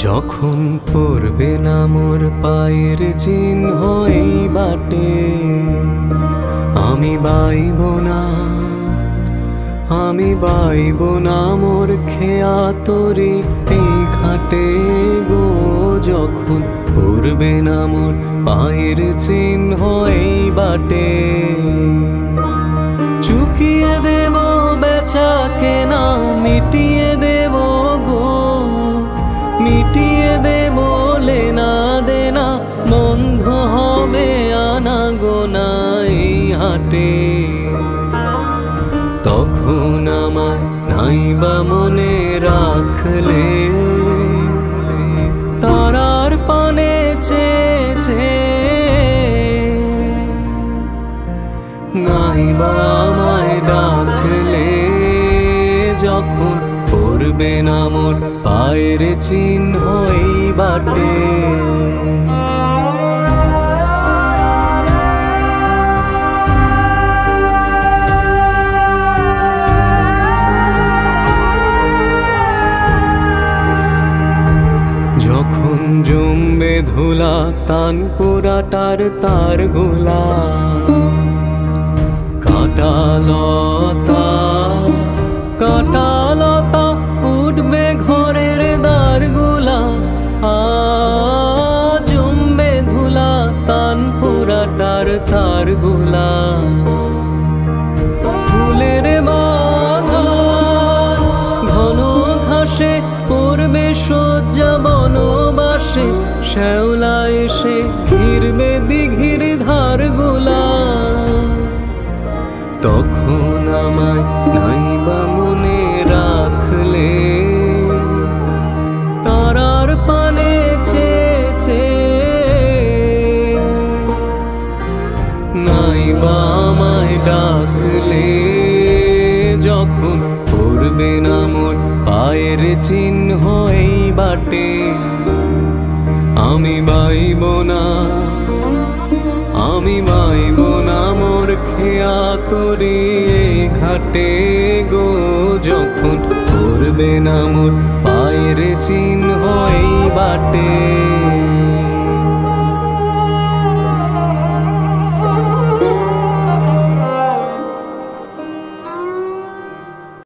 যখন পড়বে না মোর পায়ের চিহ্ন এই বাটে, আমি বাইব না, আমি বাইব না মোর খেয়া তরি এই ঘাটে গো। যখন পড়বে না মোর পায়ের চিহ্ন এই বাটে, চুকিয়ে দেব বেচা কেনা, মিটিয়ে দেব গো, মিটিয়ে দেব লেনা দেনা, বন্ধ হবে আনা গোনা এই হাটে। তখন আমার নাইবা মনে রাখলে, তারার পানে চেয়েছে নাইবা আমায় ডাকলে। যখন পড়বে না মোর পায়ের চিহ্ন এই বাটে, যখন জমবে ধুলা তান পোড়াটার তার গোলা, কাটালতা কাটালতা উঠবে ঘরের দ্বারগুলা, জমবে ধুলা তান পোড়াটার তার গোলা। ফুলের বাগান ঘন ঘাসে পড়বে শয্যা বনবাসে, শ্যাওলা এসে ঘিরবে দিঘির ধারগুলা। তখন আমায় নাইবা মনে রাখলে, তারার পানে চেয়েছে নাইবা আমায় ডাকলে। যখন পড়বে না মোর পায়ের চিহ্ন এই বাটে, আমি বাইব না, আমি বাইব না মোর খেয়া তরি এই ঘাটে গো। যখন পড়বে না মোর পায়ের চিহ্ন এই বাটে।